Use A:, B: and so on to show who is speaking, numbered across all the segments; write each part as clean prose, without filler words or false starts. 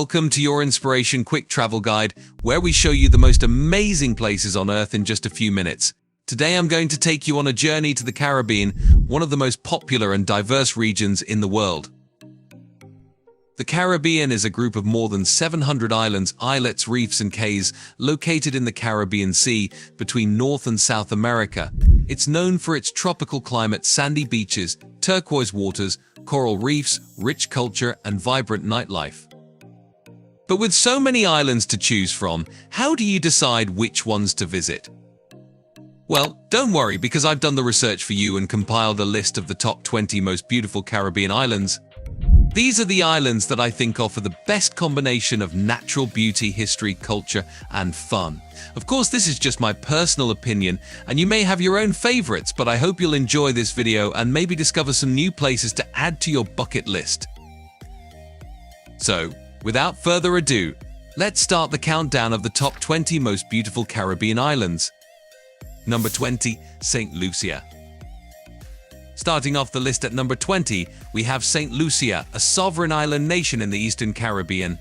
A: Welcome to your Inspiration Quick Travel Guide, where we show you the most amazing places on Earth in just a few minutes. Today I'm going to take you on a journey to the Caribbean, one of the most popular and diverse regions in the world. The Caribbean is a group of more than 700 islands, islets, reefs and cays located in the Caribbean Sea between North and South America. It's known for its tropical climate, sandy beaches, turquoise waters, coral reefs, rich culture and vibrant nightlife. But with so many islands to choose from, how do you decide which ones to visit? Well, don't worry, because I've done the research for you and compiled a list of the top 20 most beautiful Caribbean islands. These are the islands that I think offer the best combination of natural beauty, history, culture, and fun. Of course, this is just my personal opinion, and you may have your own favorites, but I hope you'll enjoy this video and maybe discover some new places to add to your bucket list. So, without further ado, let's start the countdown of the top 20 most beautiful Caribbean islands. Number 20, St. Lucia. Starting off the list at number 20, we have St. Lucia, a sovereign island nation in the Eastern Caribbean.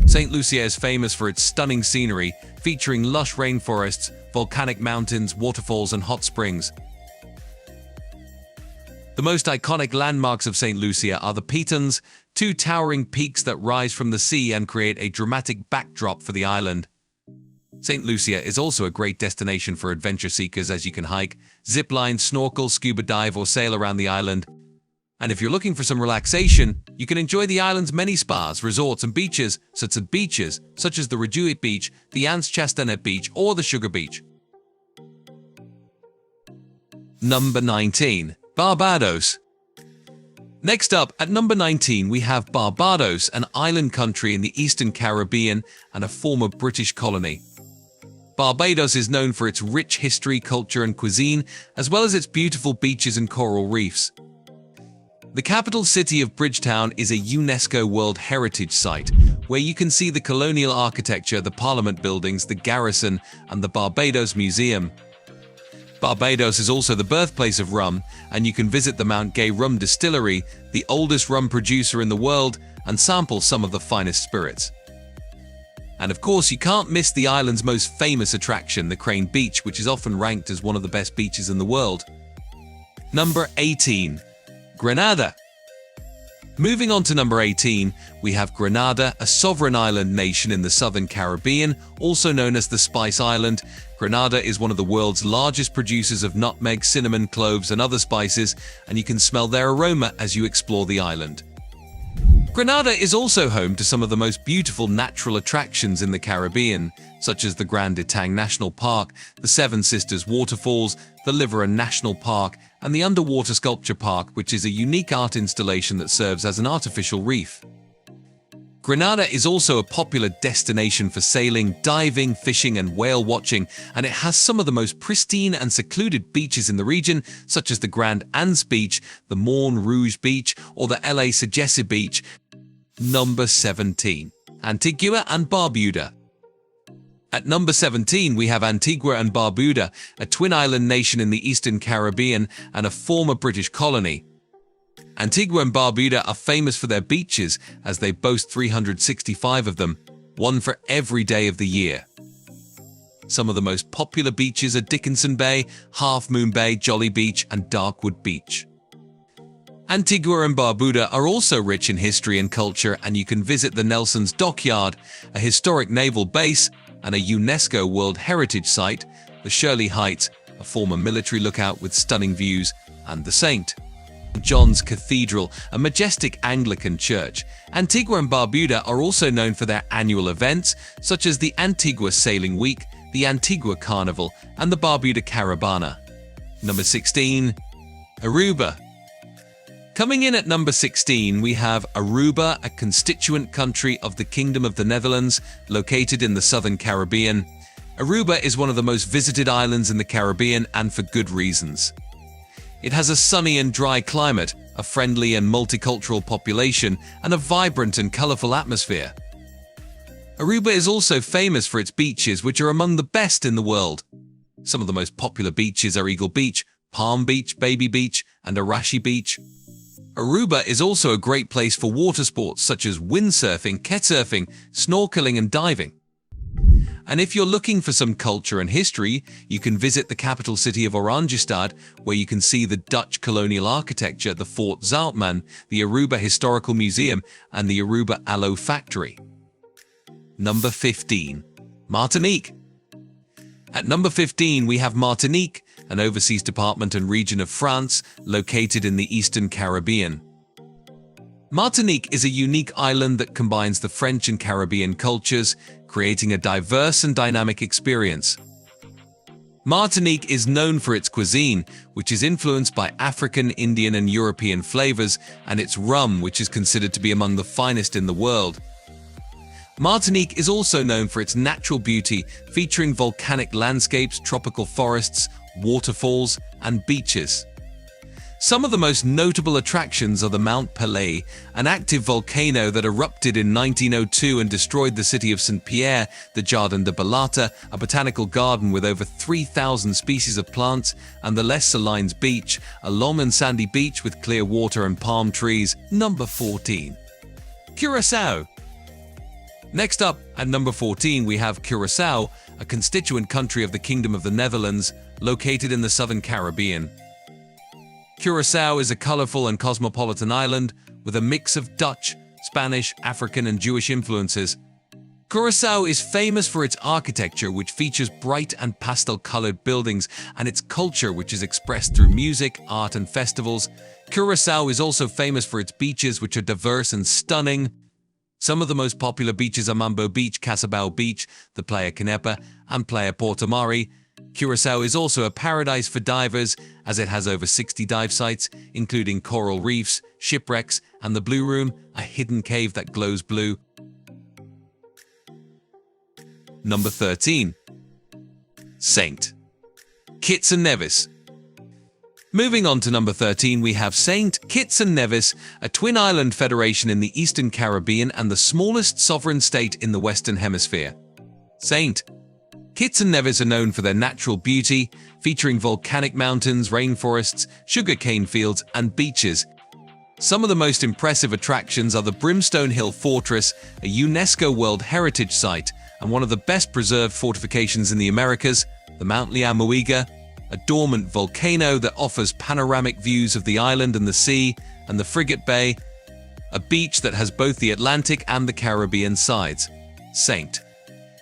A: St. Lucia is famous for its stunning scenery, featuring lush rainforests, volcanic mountains, waterfalls, and hot springs. The most iconic landmarks of St. Lucia are the Pitons, two towering peaks that rise from the sea and create a dramatic backdrop for the island. St. Lucia is also a great destination for adventure seekers, as you can hike, zip line, snorkel, scuba dive, or sail around the island. And if you're looking for some relaxation, you can enjoy the island's many spas, resorts, and beaches, such as the Rejuit Beach, the Anse Chastanet Beach, or the Sugar Beach. Number 19. Barbados. Next up, at number 19, we have Barbados, an island country in the Eastern Caribbean and a former British colony. Barbados is known for its rich history, culture, and cuisine, as well as its beautiful beaches and coral reefs. The capital city of Bridgetown is a UNESCO World Heritage Site, where you can see the colonial architecture, the Parliament buildings, the Garrison, and the Barbados Museum. Barbados is also the birthplace of rum, and you can visit the Mount Gay Rum Distillery, the oldest rum producer in the world, and sample some of the finest spirits. And of course, you can't miss the island's most famous attraction, the Crane Beach, which is often ranked as one of the best beaches in the world. Number 18. Grenada. Moving on to number 18, we have Grenada, a sovereign island nation in the Southern Caribbean, also known as the Spice Island. Grenada is one of the world's largest producers of nutmeg, cinnamon, cloves, and other spices, and you can smell their aroma as you explore the island. Grenada is also home to some of the most beautiful natural attractions in the Caribbean, such as the Grand Etang National Park, the Seven Sisters Waterfalls, the Liveran National Park, and the Underwater Sculpture Park, which is a unique art installation that serves as an artificial reef. Grenada is also a popular destination for sailing, diving, fishing, and whale watching, and it has some of the most pristine and secluded beaches in the region, such as the Grand Anse Beach, the Morne Rouge Beach, or the LA Sagesse Beach. Number 17. Antigua and Barbuda. At number 17, we have Antigua and Barbuda, a twin island nation in the Eastern Caribbean and a former British colony. Antigua and Barbuda are famous for their beaches, as they boast 365 of them, one for every day of the year. Some of the most popular beaches are Dickinson Bay, Half Moon Bay, Jolly Beach, and Darkwood Beach. Antigua and Barbuda are also rich in history and culture, and you can visit the Nelson's Dockyard, a historic naval base, and a UNESCO World Heritage Site, the Shirley Heights, a former military lookout with stunning views, and the St. John's Cathedral, a majestic Anglican church. Antigua and Barbuda are also known for their annual events, such as the Antigua Sailing Week, the Antigua Carnival, and the Barbuda Caravana. Number 16. Aruba. Coming in at number 16, we have Aruba, a constituent country of the Kingdom of the Netherlands, located in the southern Caribbean. Aruba is one of the most visited islands in the Caribbean, and for good reasons. It has a sunny and dry climate, a friendly and multicultural population, and a vibrant and colorful atmosphere. Aruba is also famous for its beaches, which are among the best in the world. Some of the most popular beaches are Eagle Beach, Palm Beach, Baby Beach, and Arashi Beach. Aruba is also a great place for water sports such as windsurfing, kitesurfing, snorkeling, and diving. And if you're looking for some culture and history, you can visit the capital city of Oranjestad, where you can see the Dutch colonial architecture, the Fort Zoutman, the Aruba Historical Museum, and the Aruba Aloe Factory. Number 15. Martinique. At number 15, we have Martinique, an overseas department and region of France located in the Eastern Caribbean. Martinique is a unique island that combines the French and Caribbean cultures, creating a diverse and dynamic experience. Martinique is known for its cuisine, which is influenced by African, Indian, and European flavors, and its rum, which is considered to be among the finest in the world. Martinique is also known for its natural beauty, featuring volcanic landscapes, tropical forests, waterfalls, and beaches. Some of the most notable attractions are the Mount Pelée, an active volcano that erupted in 1902 and destroyed the city of Saint-Pierre, the Jardin de Balata, a botanical garden with over 3,000 species of plants, and the Les Salines Beach, a long and sandy beach with clear water and palm trees. Number 14. Curacao. Next up, at number 14, we have Curacao, a constituent country of the Kingdom of the Netherlands, located in the southern Caribbean. Curacao is a colorful and cosmopolitan island with a mix of Dutch, Spanish, African, and Jewish influences. Curacao is famous for its architecture, which features bright and pastel-colored buildings, and its culture, which is expressed through music, art, and festivals. Curacao is also famous for its beaches, which are diverse and stunning. Some of the most popular beaches are Mambo Beach, Casabao Beach, the Playa Canepa, and Playa Porto Mare. Curacao is also a paradise for divers, as it has over 60 dive sites, including coral reefs, shipwrecks, and the Blue Room, a hidden cave that glows blue. Number 13. Saint Kitts and Nevis. Moving on to number 13, we have Saint Kitts and Nevis, a twin island federation in the Eastern Caribbean and the smallest sovereign state in the Western Hemisphere. Saint Kitts and Nevis are known for their natural beauty, featuring volcanic mountains, rainforests, sugarcane fields, and beaches. Some of the most impressive attractions are the Brimstone Hill Fortress, a UNESCO World Heritage Site and one of the best preserved fortifications in the Americas, the Mount Liamuiga, a dormant volcano that offers panoramic views of the island and the sea, and the Frigate Bay, a beach that has both the Atlantic and the Caribbean sides. Saint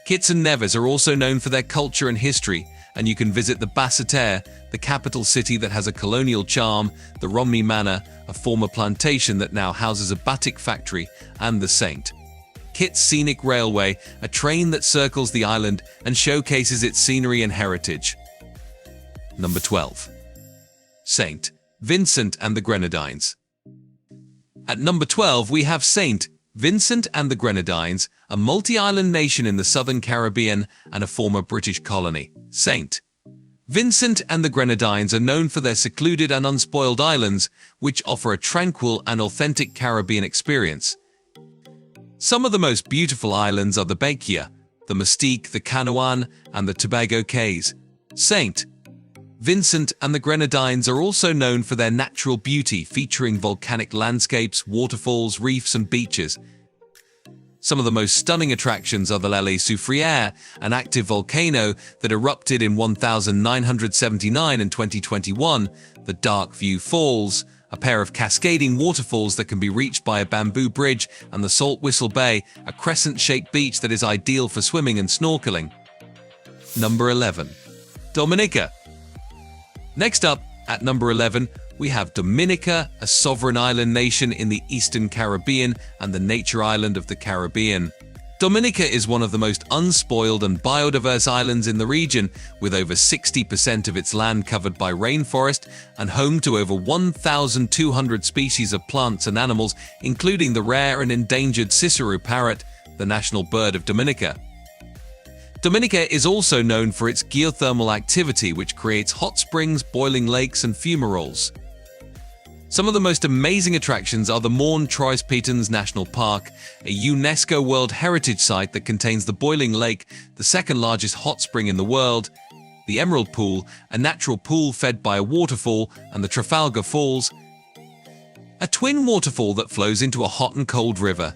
A: Kitts and Nevis are also known for their culture and history, and you can visit the Basseterre, the capital city that has a colonial charm, the Romney Manor, a former plantation that now houses a batik factory, and the Saint Kitts Scenic Railway, a train that circles the island and showcases its scenery and heritage. Number 12. Saint Vincent and the Grenadines. At number 12, we have Saint Vincent and the Grenadines, a multi-island nation in the southern Caribbean and a former British colony. Saint Vincent and the Grenadines are known for their secluded and unspoiled islands, which offer a tranquil and authentic Caribbean experience. Some of the most beautiful islands are the Bakia, the Mystique, the Canouan, and the Tobago Cays. Saint Vincent and the Grenadines are also known for their natural beauty, featuring volcanic landscapes, waterfalls, reefs, and beaches. Some of the most stunning attractions are the L'Île Soufrière, an active volcano that erupted in 1979 and 2021, the Dark View Falls, a pair of cascading waterfalls that can be reached by a bamboo bridge, and the Salt Whistle Bay, a crescent-shaped beach that is ideal for swimming and snorkeling. Number 11. Dominica. Next up, at number 11, we have Dominica, a sovereign island nation in the Eastern Caribbean and the nature island of the Caribbean. Dominica is one of the most unspoiled and biodiverse islands in the region, with over 60% of its land covered by rainforest and home to over 1,200 species of plants and animals, including the rare and endangered Cicero parrot, the national bird of Dominica. Dominica is also known for its geothermal activity, which creates hot springs, boiling lakes, and fumaroles. Some of the most amazing attractions are the Maarten Trois Pitons National Park, a UNESCO World Heritage Site that contains the Boiling Lake, the second largest hot spring in the world, the Emerald Pool, a natural pool fed by a waterfall, and the Trafalgar Falls, a twin waterfall that flows into a hot and cold river.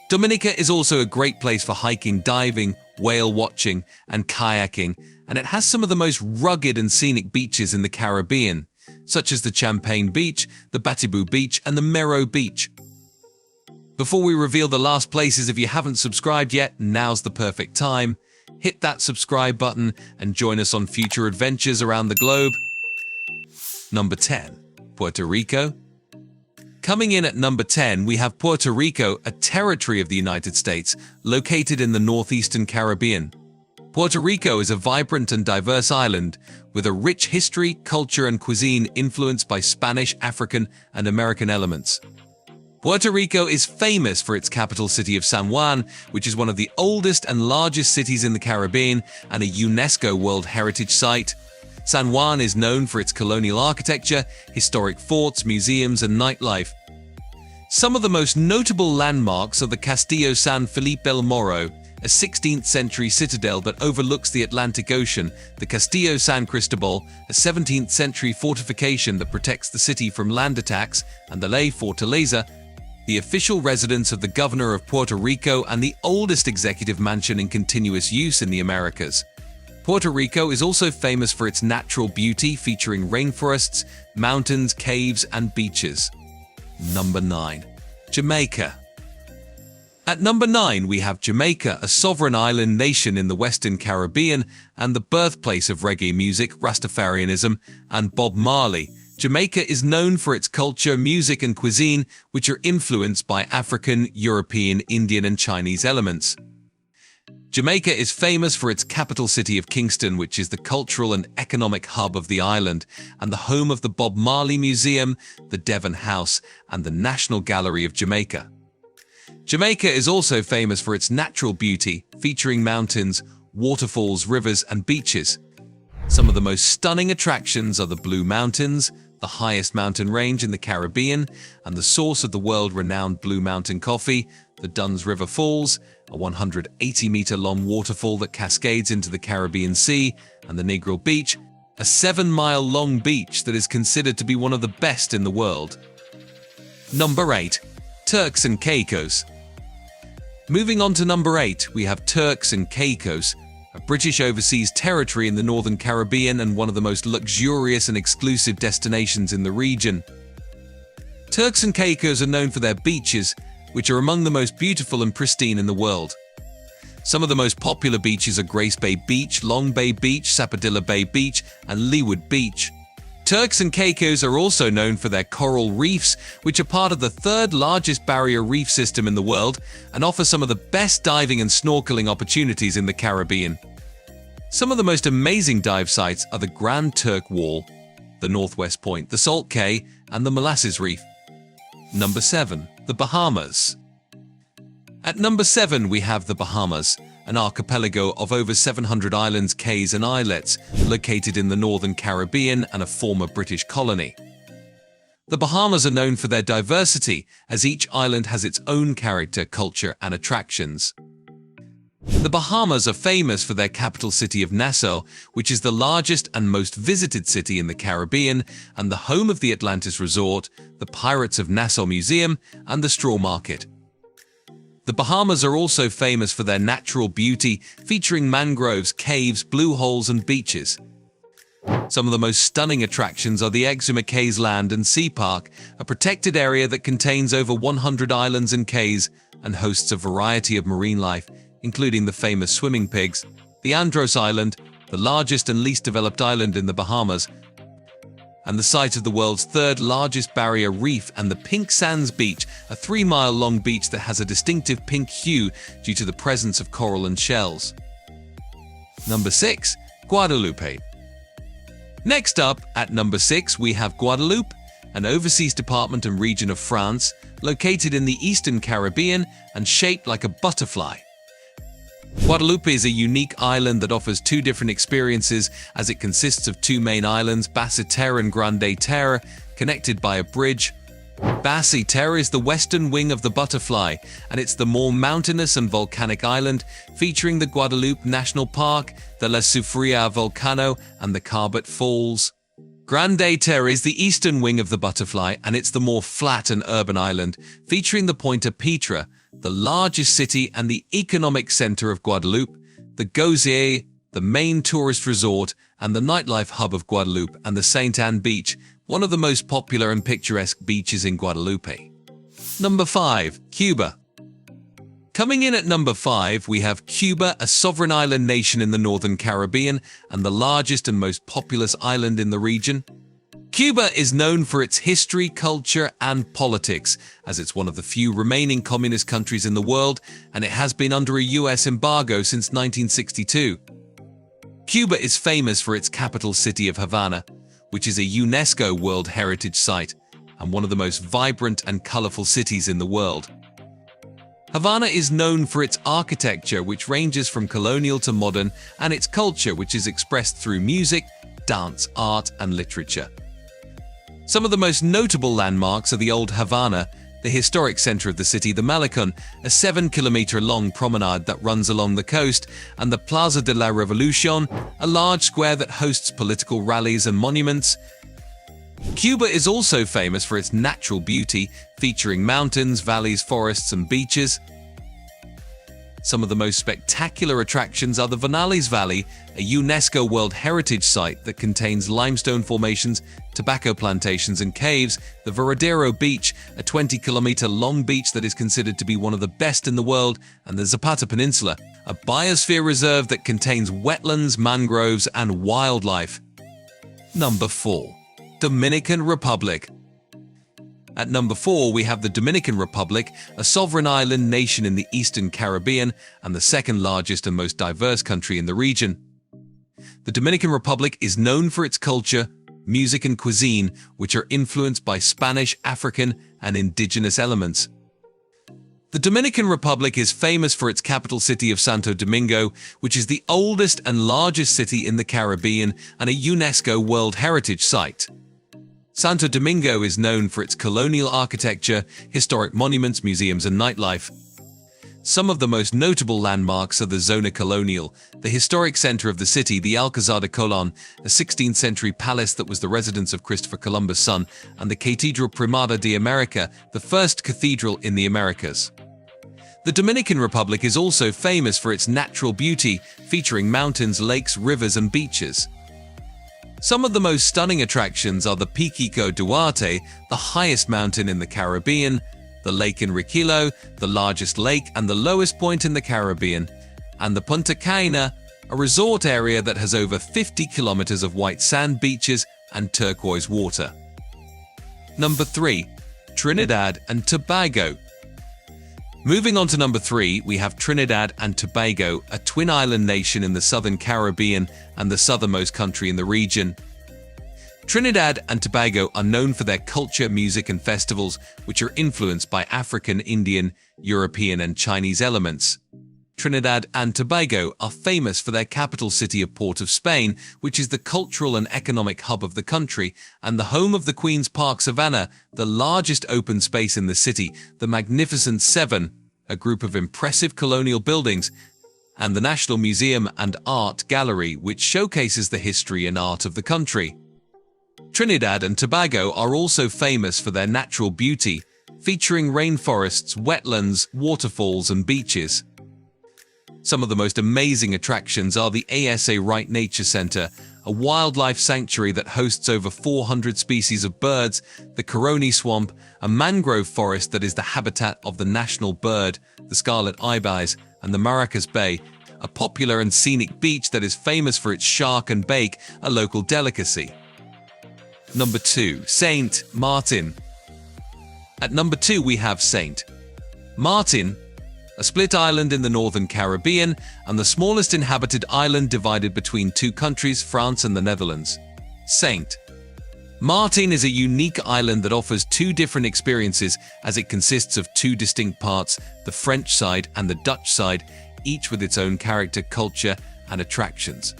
A: Dominica is also a great place for hiking, diving, whale watching, and kayaking, and it has some of the most rugged and scenic beaches in the Caribbean, such as the Champagne Beach, the Batibu Beach, and the Mero Beach. Before we reveal the last places, if you haven't subscribed yet, now's the perfect time. Hit that subscribe button and join us on future adventures around the globe. Number 10. Puerto Rico. Coming in at number 10, we have Puerto Rico, a territory of the United States, located in the northeastern Caribbean. Puerto Rico is a vibrant and diverse island with a rich history, culture, and cuisine influenced by Spanish, African, and American elements. Puerto Rico is famous for its capital city of San Juan, which is one of the oldest and largest cities in the Caribbean and a UNESCO World Heritage Site. San Juan is known for its colonial architecture, historic forts, museums, and nightlife. Some of the most notable landmarks are the Castillo San Felipe el Morro, a 16th century citadel that overlooks the Atlantic Ocean, the Castillo San Cristobal, a 17th century fortification that protects the city from land attacks, and the La Fortaleza, the official residence of the governor of Puerto Rico and the oldest executive mansion in continuous use in the Americas. Puerto Rico is also famous for its natural beauty, featuring rainforests, mountains, caves, and beaches. Number 9. Jamaica. At number 9, we have Jamaica, a sovereign island nation in the Western Caribbean and the birthplace of reggae music, Rastafarianism, and Bob Marley. Jamaica is known for its culture, music, and cuisine, which are influenced by African, European, Indian, and Chinese elements. Jamaica is famous for its capital city of Kingston, which is the cultural and economic hub of the island, and the home of the Bob Marley Museum, the Devon House, and the National Gallery of Jamaica. Jamaica is also famous for its natural beauty, featuring mountains, waterfalls, rivers, and beaches. Some of the most stunning attractions are the Blue Mountains, the highest mountain range in the Caribbean, and the source of the world-renowned Blue Mountain coffee, the Dunn's River Falls, a 180-meter-long waterfall that cascades into the Caribbean Sea, and the Negril Beach, a 7-mile-long beach that is considered to be one of the best in the world. Number 8. Turks and Caicos. Moving on to number 8, we have Turks and Caicos, a British overseas territory in the Northern Caribbean and one of the most luxurious and exclusive destinations in the region. Turks and Caicos are known for their beaches, which are among the most beautiful and pristine in the world. Some of the most popular beaches are Grace Bay Beach, Long Bay Beach, Sapodilla Bay Beach, and Leeward Beach. Turks and Caicos are also known for their coral reefs, which are part of the third largest barrier reef system in the world and offer some of the best diving and snorkeling opportunities in the Caribbean. Some of the most amazing dive sites are the Grand Turk Wall, the Northwest Point, the Salt Cay, and the Molasses Reef. Number 7. The Bahamas. At number 7, we have the Bahamas, an archipelago of over 700 islands, cays, and islets located in the Northern Caribbean and a former British colony. The Bahamas are known for their diversity, as each island has its own character, culture, and attractions. The Bahamas are famous for their capital city of Nassau, which is the largest and most visited city in the Caribbean and the home of the Atlantis Resort, the Pirates of Nassau Museum, and the Straw Market. The Bahamas are also famous for their natural beauty, featuring mangroves, caves, blue holes, and beaches. Some of the most stunning attractions are the Exuma Cays Land and Sea Park, a protected area that contains over 100 islands and cays and hosts a variety of marine life, including the famous swimming pigs, the Andros Island, the largest and least developed island in the Bahamas. and the site of the world's third largest barrier reef, and the Pink Sands Beach, a 3-mile-long beach that has a distinctive pink hue due to the presence of coral and shells. Number 6. Guadeloupe. Next up, at number 6, we have Guadeloupe, an overseas department and region of France, located in the Eastern Caribbean and shaped like a butterfly. Guadeloupe is a unique island that offers two different experiences, as it consists of two main islands, Basse Terre and Grande Terre, connected by a bridge. Basse Terre is the western wing of the butterfly, and it's the more mountainous and volcanic island, featuring the Guadeloupe National Park, the La Soufrière Volcano, and the Carbet Falls. Grande Terre is the eastern wing of the butterfly, and it's the more flat and urban island, featuring the Pointe à Pitre, the largest city and the economic center of Guadeloupe, the Gosier, the main tourist resort, and the nightlife hub of Guadeloupe, and the Sainte Anne Beach, one of the most popular and picturesque beaches in Guadeloupe. Number 5. Cuba. Coming in at number 5, we have Cuba, a sovereign island nation in the Northern Caribbean and the largest and most populous island in the region. Cuba is known for its history, culture, and politics, as it's one of the few remaining communist countries in the world, and it has been under a US embargo since 1962. Cuba is famous for its capital city of Havana, which is a UNESCO World Heritage Site and one of the most vibrant and colorful cities in the world. Havana is known for its architecture, which ranges from colonial to modern, and its culture, which is expressed through music, dance, art, and literature. Some of the most notable landmarks are the Old Havana, the historic center of the city, the Malecón, a 7-kilometer-long promenade that runs along the coast, and the Plaza de la Revolución, a large square that hosts political rallies and monuments. Cuba is also famous for its natural beauty, featuring mountains, valleys, forests, and beaches. Some of the most spectacular attractions are the Vinales Valley, a UNESCO World Heritage Site that contains limestone formations, tobacco plantations, and caves, the Veradero Beach, a 20-kilometer-long beach that is considered to be one of the best in the world, and the Zapata Peninsula, a biosphere reserve that contains wetlands, mangroves, and wildlife. Number 4. Dominican Republic. At number 4, we have the Dominican Republic, a sovereign island nation in the Eastern Caribbean and the second largest and most diverse country in the region. The Dominican Republic is known for its culture, music, and cuisine, which are influenced by Spanish, African, and indigenous elements. The Dominican Republic is famous for its capital city of Santo Domingo, which is the oldest and largest city in the Caribbean and a UNESCO World Heritage Site. Santo Domingo is known for its colonial architecture, historic monuments, museums, and nightlife. Some of the most notable landmarks are the Zona Colonial, the historic center of the city, the Alcázar de Colón, a 16th-century palace that was the residence of Christopher Columbus' son, and the Catedral Primada de América, the first cathedral in the Americas. The Dominican Republic is also famous for its natural beauty, featuring mountains, lakes, rivers, and beaches. Some of the most stunning attractions are the Pico Duarte, the highest mountain in the Caribbean, the Lake Enriquillo, the largest lake and the lowest point in the Caribbean, and the Punta Cana, a resort area that has over 50 kilometers of white sand beaches and turquoise water. Number 3. Trinidad and Tobago. Moving on to number 3, we have Trinidad and Tobago, a twin island nation in the southern Caribbean and the southernmost country in the region. Trinidad and Tobago are known for their culture, music, and festivals, which are influenced by African, Indian, European, and Chinese elements. Trinidad and Tobago are famous for their capital city of Port of Spain, which is the cultural and economic hub of the country, and the home of the Queen's Park Savannah, the largest open space in the city, the Magnificent Seven, a group of impressive colonial buildings, and the National Museum and Art Gallery, which showcases the history and art of the country. Trinidad and Tobago are also famous for their natural beauty, featuring rainforests, wetlands, waterfalls, and beaches. Some of the most amazing attractions are the ASA Wright Nature Center, a wildlife sanctuary that hosts over 400 species of birds, the Caroni Swamp, a mangrove forest that is the habitat of the national bird, the scarlet ibis, and the Maracas Bay, a popular and scenic beach that is famous for its shark and bake, a local delicacy. Number 2. Saint Martin. At number 2 we have Saint Martin, a split island in the northern Caribbean and the smallest inhabited island divided between two countries, France and the Netherlands. Saint Martin is a unique island that offers two different experiences as it consists of two distinct parts, the French side and the Dutch side, each with its own character, culture and attractions.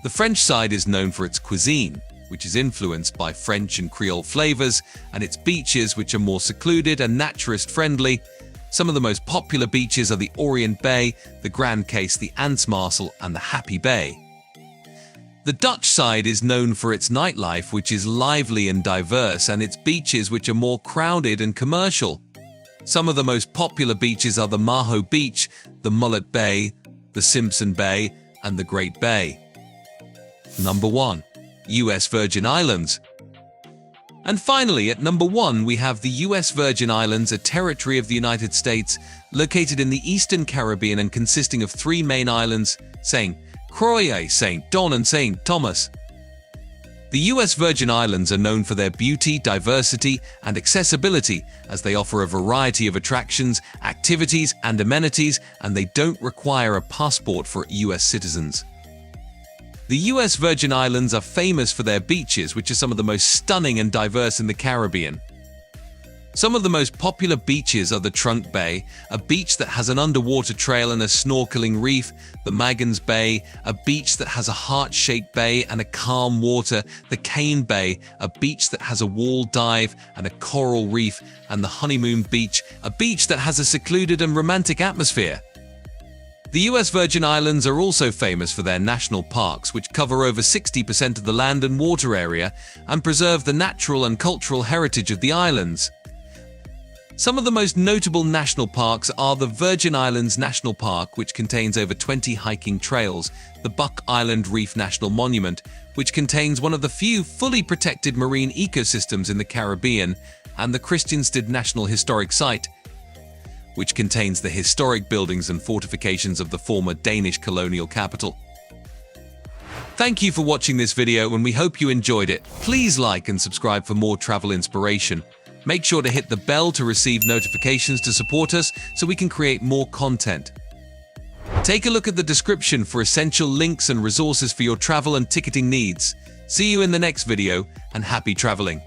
A: The French side is known for its cuisine, which is influenced by French and Creole flavors, and its beaches, which are more secluded and naturist-friendly. Some of the most popular beaches are the Orient Bay, the Grand Case, the Antsmarcel, and the Happy Bay. The Dutch side is known for its nightlife, which is lively and diverse, and its beaches, which are more crowded and commercial. Some of the most popular beaches are the Maho Beach, the Mullet Bay, the Simpson Bay, and the Great Bay. Number 1. US Virgin Islands. And finally, at number 1, we have the US Virgin Islands, a territory of the United States, located in the Eastern Caribbean and consisting of 3 main islands, St. Croix, St. John and St. Thomas. The US Virgin Islands are known for their beauty, diversity, and accessibility, as they offer a variety of attractions, activities, and amenities, and they don't require a passport for US citizens. The US Virgin Islands are famous for their beaches, which are some of the most stunning and diverse in the Caribbean. Some of the most popular beaches are the Trunk Bay, a beach that has an underwater trail and a snorkeling reef, the Magens Bay, a beach that has a heart-shaped bay and a calm water, the Cane Bay, a beach that has a wall dive and a coral reef, and the Honeymoon Beach, a beach that has a secluded and romantic atmosphere. The US Virgin Islands are also famous for their national parks, which cover over 60% of the land and water area and preserve the natural and cultural heritage of the islands. Some of the most notable national parks are the Virgin Islands National Park, which contains over 20 hiking trails, the Buck Island Reef National Monument, which contains one of the few fully protected marine ecosystems in the Caribbean, and the Christiansted National Historic Site, which contains the historic buildings and fortifications of the former Danish colonial capital. Thank you for watching this video, and we hope you enjoyed it. Please like and subscribe for more travel inspiration. Make sure to hit the bell to receive notifications to support us so we can create more content. Take a look at the description for essential links and resources for your travel and ticketing needs. See you in the next video, and happy traveling.